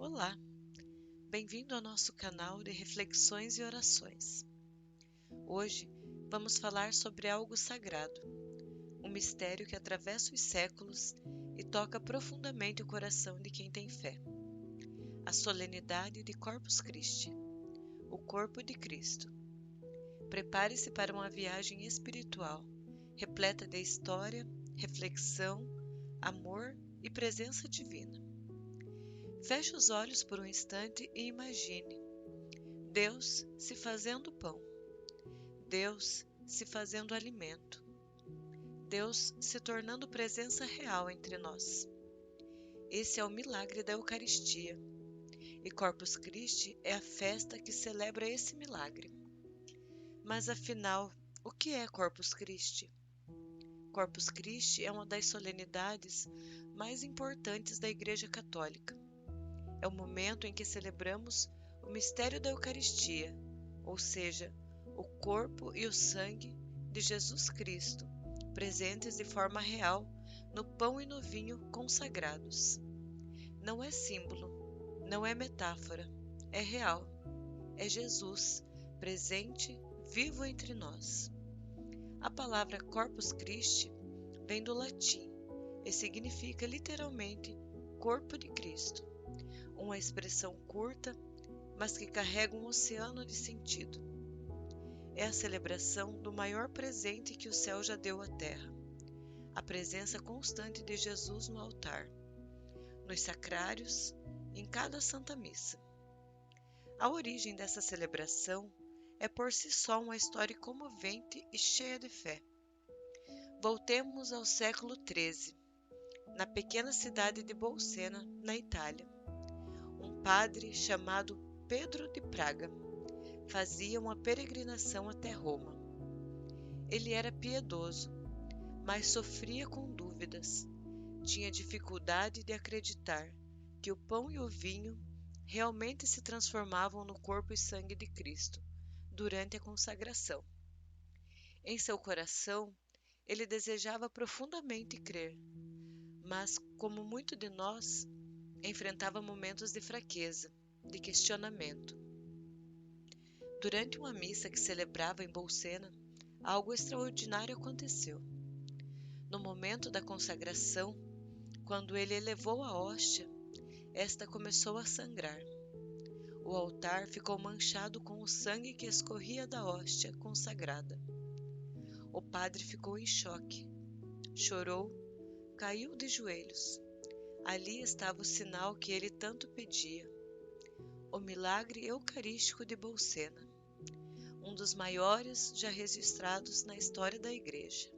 Olá, bem-vindo ao nosso canal de reflexões e orações. Hoje vamos falar sobre algo sagrado, um mistério que atravessa os séculos e toca profundamente o coração de quem tem fé. A solenidade de Corpus Christi, o corpo de Cristo. Prepare-se para uma viagem espiritual, repleta de história, reflexão, amor e presença divina. Feche os olhos por um instante e imagine Deus se fazendo pão, Deus se fazendo alimento, Deus se tornando presença real entre nós. Esse é o milagre da Eucaristia, e Corpus Christi é a festa que celebra esse milagre. Mas afinal, o que é Corpus Christi? Corpus Christi é uma das solenidades mais importantes da Igreja Católica. É o momento em que celebramos o mistério da Eucaristia, ou seja, o corpo e o sangue de Jesus Cristo, presentes de forma real no pão e no vinho consagrados. Não é símbolo, não é metáfora, é real. É Jesus, presente, vivo entre nós. A palavra Corpus Christi vem do latim e significa literalmente corpo de Cristo. Uma expressão curta, mas que carrega um oceano de sentido. É a celebração do maior presente que o céu já deu à terra, a presença constante de Jesus no altar, nos sacrários, em cada Santa Missa. A origem dessa celebração é por si só uma história comovente e cheia de fé. Voltemos ao século XIII, na pequena cidade de Bolsena, na Itália. Um padre chamado Pedro de Praga fazia uma peregrinação até Roma. Ele era piedoso, mas sofria com dúvidas. Tinha dificuldade de acreditar que o pão e o vinho realmente se transformavam no corpo e sangue de Cristo durante a consagração. Em seu coração, ele desejava profundamente crer, mas, como muito de nós, enfrentava momentos de fraqueza, de questionamento. Durante uma missa que celebrava em Bolsena, algo extraordinário aconteceu. No momento da consagração, quando ele elevou a hóstia, esta começou a sangrar. O altar ficou manchado com o sangue que escorria da hóstia consagrada. O padre ficou em choque, chorou, caiu de joelhos. Ali estava o sinal que ele tanto pedia, o milagre eucarístico de Bolsena, um dos maiores já registrados na história da Igreja.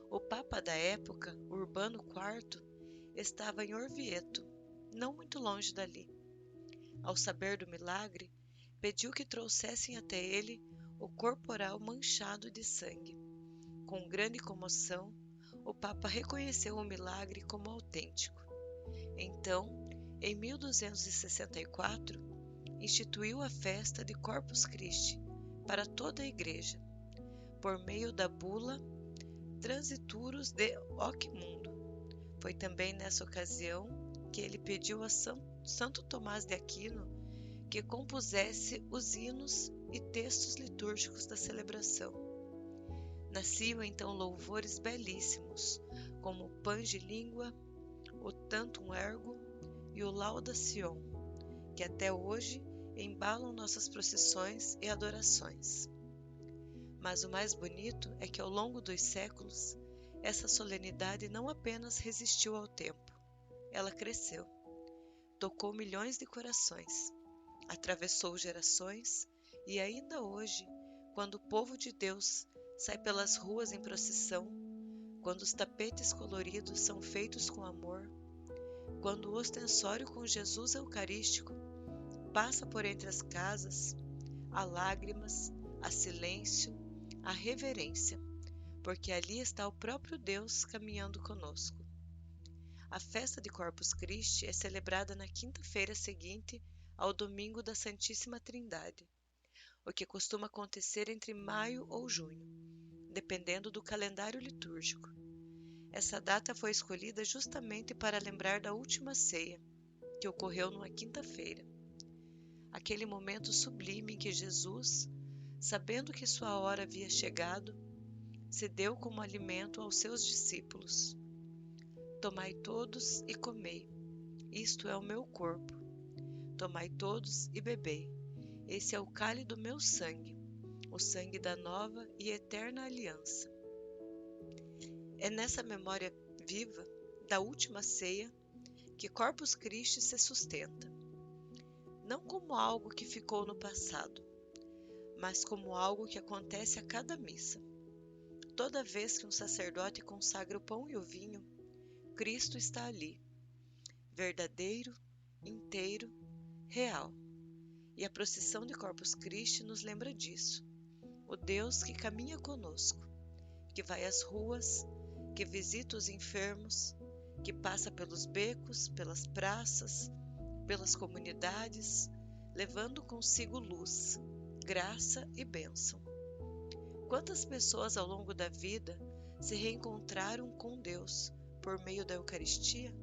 O Papa da época, Urbano IV, estava em Orvieto, não muito longe dali. Ao saber do milagre, pediu que trouxessem até ele o corporal manchado de sangue. Com grande comoção, o Papa reconheceu o milagre como autêntico. Então, em 1264, instituiu a festa de Corpus Christi para toda a Igreja, por meio da bula Transiturus de Hoc Mundo. Foi também nessa ocasião que ele pediu a Santo Tomás de Aquino que compusesse os hinos e textos litúrgicos da celebração. Nasciam então louvores belíssimos, como o Pange Lingua, o Tantum Ergo e o Laudación, que até hoje embalam nossas procissões e adorações. Mas o mais bonito é que ao longo dos séculos, essa solenidade não apenas resistiu ao tempo, ela cresceu, tocou milhões de corações, atravessou gerações e ainda hoje, quando o povo de Deus sai pelas ruas em procissão, quando os tapetes coloridos são feitos com amor, quando o ostensório com Jesus Eucarístico passa por entre as casas, há lágrimas, há silêncio, há reverência, porque ali está o próprio Deus caminhando conosco. A festa de Corpus Christi é celebrada na quinta-feira seguinte ao domingo da Santíssima Trindade, o que costuma acontecer entre maio ou junho, dependendo do calendário litúrgico. Essa data foi escolhida justamente para lembrar da última ceia, que ocorreu numa quinta-feira. Aquele momento sublime em que Jesus, sabendo que sua hora havia chegado, se deu como alimento aos seus discípulos. Tomai todos e comei, isto é o meu corpo. Tomai todos e bebei, esse é o cálice do meu sangue, o sangue da nova e eterna aliança. É nessa memória viva da última ceia que Corpus Christi se sustenta, não como algo que ficou no passado, mas como algo que acontece a cada missa. Toda vez que um sacerdote consagra o pão e o vinho, Cristo está ali, verdadeiro, inteiro, real. E a procissão de Corpus Christi nos lembra disso. O Deus que caminha conosco, que vai às ruas, que visita os enfermos, que passa pelos becos, pelas praças, pelas comunidades, levando consigo luz, graça e bênção. Quantas pessoas ao longo da vida se reencontraram com Deus por meio da Eucaristia?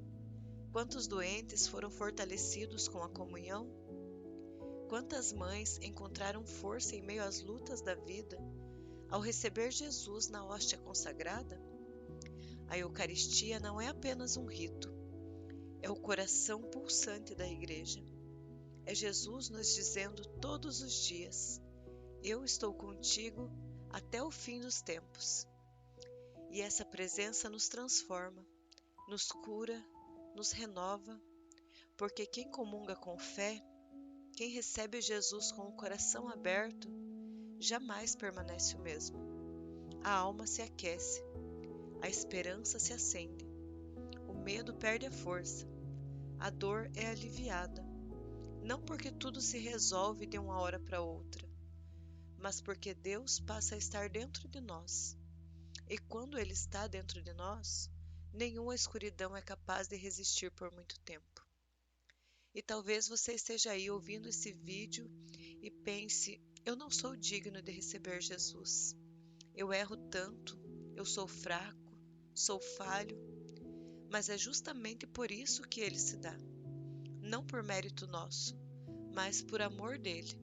Quantos doentes foram fortalecidos com a comunhão? Quantas mães encontraram força em meio às lutas da vida ao receber Jesus na hóstia consagrada? A Eucaristia não é apenas um rito, é o coração pulsante da Igreja. É Jesus nos dizendo todos os dias: eu estou contigo até o fim dos tempos. E essa presença nos transforma, nos cura, nos renova, porque quem comunga com fé, quem recebe Jesus com o coração aberto, jamais permanece o mesmo. A alma se aquece, a esperança se acende, o medo perde a força, a dor é aliviada, não porque tudo se resolve de uma hora para outra, mas porque Deus passa a estar dentro de nós. E quando Ele está dentro de nós, nenhuma escuridão é capaz de resistir por muito tempo. E talvez você esteja aí ouvindo esse vídeo e pense: eu não sou digno de receber Jesus. Eu erro tanto, eu sou fraco, sou falho. Mas é justamente por isso que Ele se dá. Não por mérito nosso, mas por amor dele.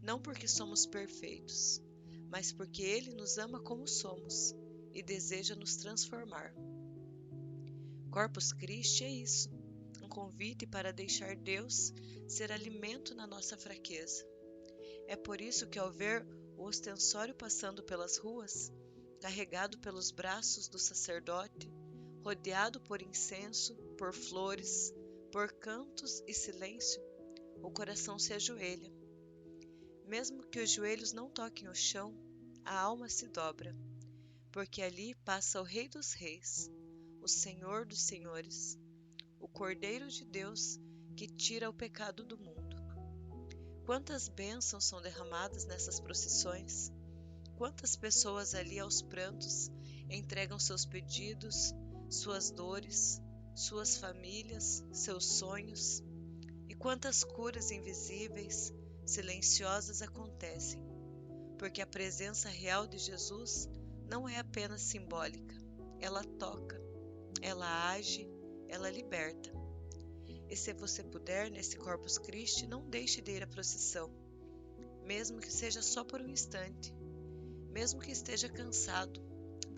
Não porque somos perfeitos, mas porque Ele nos ama como somos e deseja nos transformar. Corpus Christi é isso, um convite para deixar Deus ser alimento na nossa fraqueza. É por isso que ao ver o ostensório passando pelas ruas, carregado pelos braços do sacerdote, rodeado por incenso, por flores, por cantos e silêncio, o coração se ajoelha. Mesmo que os joelhos não toquem o chão, a alma se dobra, porque ali passa o Rei dos Reis, o Senhor dos Senhores, o Cordeiro de Deus que tira o pecado do mundo. Quantas bênçãos são derramadas nessas procissões? Quantas pessoas ali aos prantos entregam seus pedidos, suas dores, suas famílias, seus sonhos? E quantas curas invisíveis, silenciosas acontecem, porque a presença real de Jesus não é apenas simbólica, ela toca, ela age, ela liberta. E se você puder, nesse Corpus Christi, não deixe de ir à procissão, mesmo que seja só por um instante, mesmo que esteja cansado,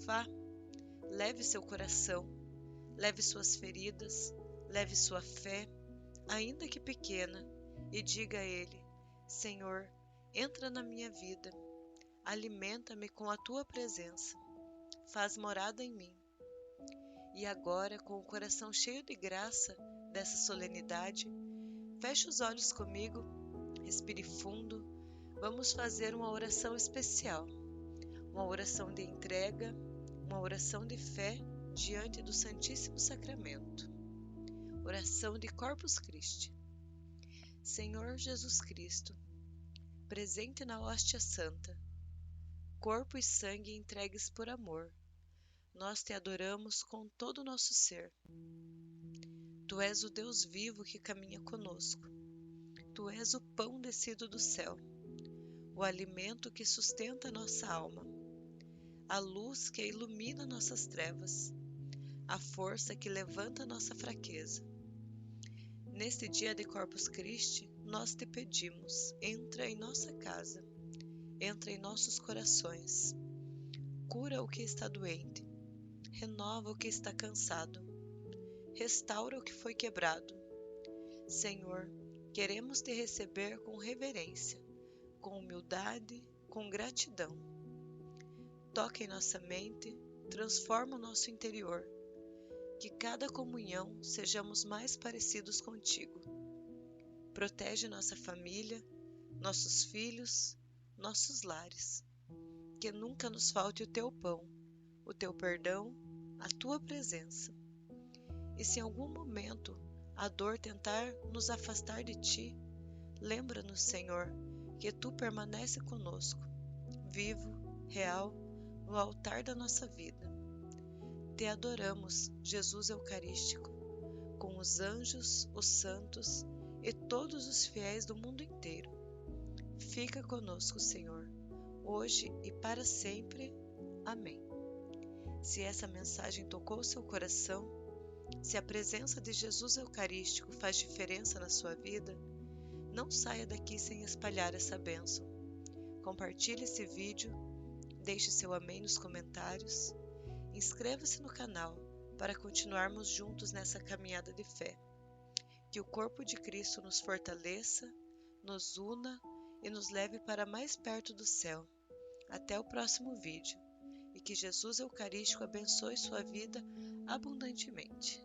vá, leve seu coração, leve suas feridas, leve sua fé, ainda que pequena, e diga a Ele: Senhor, entra na minha vida, alimenta-me com a Tua presença, faz morada em mim. E agora, com o coração cheio de graça dessa solenidade, feche os olhos comigo, respire fundo, vamos fazer uma oração especial, uma oração de entrega, uma oração de fé diante do Santíssimo Sacramento. Oração de Corpus Christi. Senhor Jesus Cristo, presente na hóstia santa, corpo e sangue entregues por amor, nós te adoramos com todo o nosso ser. Tu és o Deus vivo que caminha conosco. Tu és o pão descido do céu, o alimento que sustenta nossa alma, a luz que ilumina nossas trevas, a força que levanta nossa fraqueza. Neste dia de Corpus Christi, nós te pedimos, entra em nossa casa, entra em nossos corações, cura o que está doente, renova o que está cansado, restaura o que foi quebrado. Senhor, queremos te receber com reverência, com humildade, com gratidão. Toca em nossa mente, transforma o nosso interior, que cada comunhão sejamos mais parecidos contigo. Protege nossa família, nossos filhos, nossos lares. Que nunca nos falte o teu pão, o teu perdão, a tua presença. E se em algum momento a dor tentar nos afastar de ti, lembra-nos, Senhor, que tu permanece conosco, vivo, real, no altar da nossa vida. Te adoramos, Jesus Eucarístico, com os anjos, os santos e todos os fiéis do mundo inteiro. Fica conosco, Senhor, hoje e para sempre. Amém. Se essa mensagem tocou seu coração, se a presença de Jesus Eucarístico faz diferença na sua vida, não saia daqui sem espalhar essa bênção. Compartilhe esse vídeo, deixe seu amém nos comentários, inscreva-se no canal para continuarmos juntos nessa caminhada de fé. Que o corpo de Cristo nos fortaleça, nos una e nos leve para mais perto do céu. Até o próximo vídeo e que Jesus Eucarístico abençoe sua vida abundantemente.